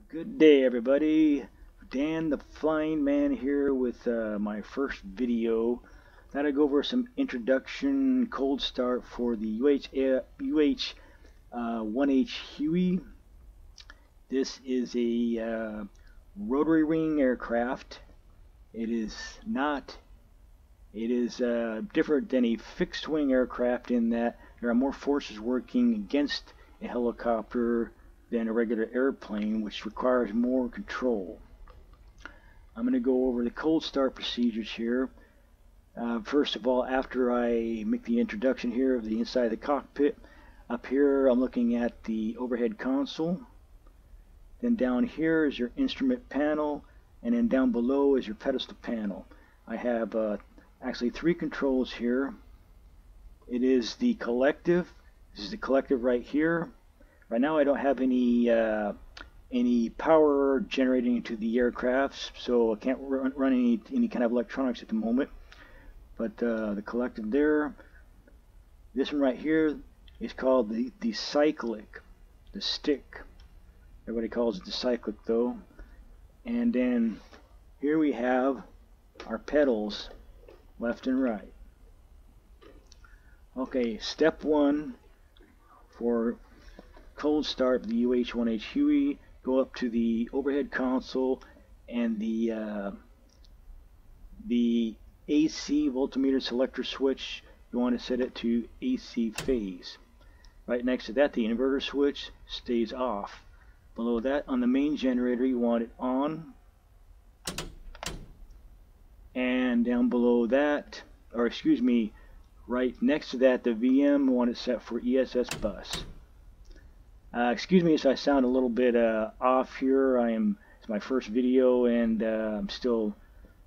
Good day, everybody. Dan the Flying Man here with my first video. Thought I'd go over some introduction cold start for the UH-1H Huey. This is a rotary wing aircraft. It is different than a fixed wing aircraft in that there are more forces working against a helicopter than a regular airplane, which requires more control. I'm going to go over the cold start procedures here. First of all, after I make the introduction here of the inside of the cockpit, up here I'm looking at the overhead console. Then down here is your instrument panel, and then down below is your pedestal panel. I have actually three controls here. It is the collective. This is the collective right here. Right now I don't have any power generating into the aircraft, so I can't run any kind of electronics at the moment. But the collective there, this one right here is called the cyclic, the stick. Everybody calls it the cyclic though. And then here we have our pedals, left and right. Okay, step one for cold start the UH-1H Huey. Go up to the overhead console and the AC voltmeter selector switch. You want to set it to AC phase. Right next to that, the inverter switch stays off. Below that, on the main generator, you want it on. And down below that, or excuse me, right next to that, the VM, you want it set for ESS bus. Excuse me if I sound a little bit off here. It's my first video, and I'm still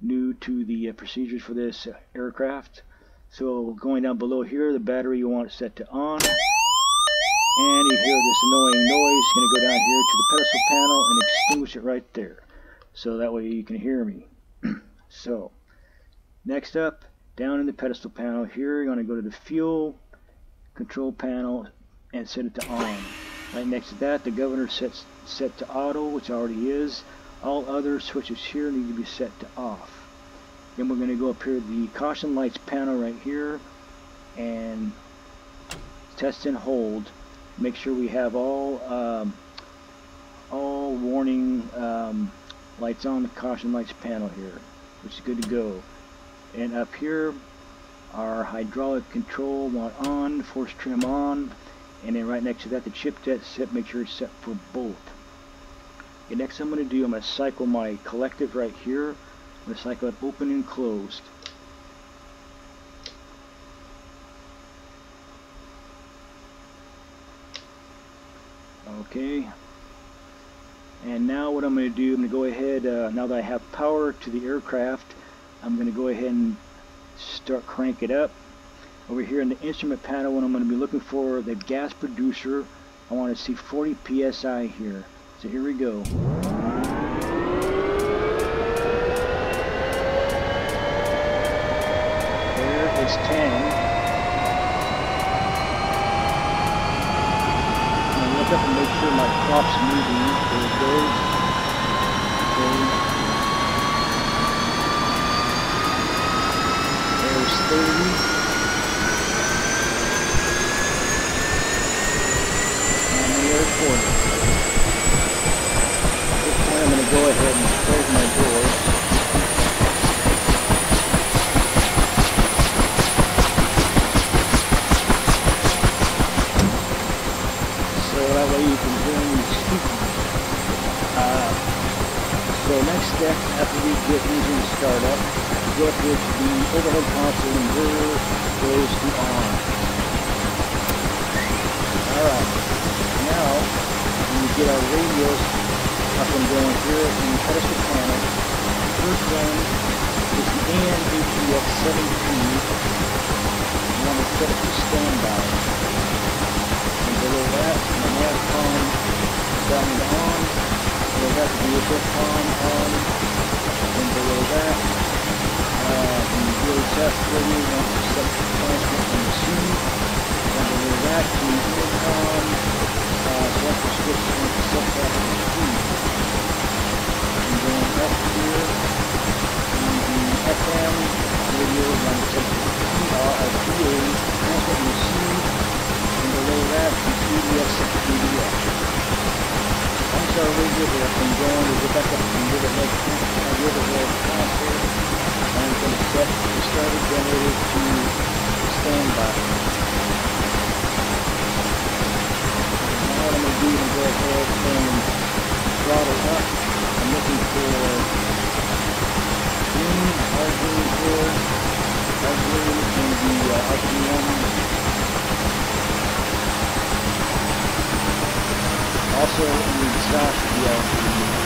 new to the procedures for this aircraft. So going down below here, the battery you want it set to on, and you hear this annoying noise. It's going to go down here to the pedestal panel and extinguish it right there, so that way you can hear me. So next up, down in the pedestal panel here, you're going to go to the fuel control panel and set it to on. Right next to that, the governor set to auto, which already is. All other switches here need to be set to off. Then we're going to go up here to the caution lights panel right here and test and hold. Make sure we have all warning lights on the caution lights panel here, which is good to go. And up here, our hydraulic control want on, force trim on. And then right next to that, the chip test set, make sure it's set for both. Okay, next I'm going to do, I'm going to cycle my collective right here. I'm going to cycle it open and closed. Okay. And now what I'm going to do, I'm going to go ahead, now that I have power to the aircraft, I'm going to go ahead and crank it up. Over here in the instrument panel, when I'm going to be looking for the gas producer, I want to see 40 psi here. So here we go. There is 10. I'm going to look up and make sure my clock's moving. There it goes. Okay. There's 30. At this point, I'm going to go ahead and close my door. So that way you can hear me speaking. So next step, after we get engine start up, we go up here to the overhead console inverter goes to on. Alright. Now, when we get our radios up and going here in the pedestal panel, the first one is the AN/ATX 17. You want to set it to standby. And below that, the NAVCOM down and on. Below that, the VHF-COM on. And below that, the UHF radio you want to set to transmit and receive. And below that, the intercom selector switch to set that to speed. DCS 6DDS. Once our rig is up and going, we'll get back up and give it like faster. And I'm going to set the starter generator to standby. Now what I'm going to do is go ahead and throttle up. I'm looking for green, hard green here, hard green in the RPM. Also in the exhaust, the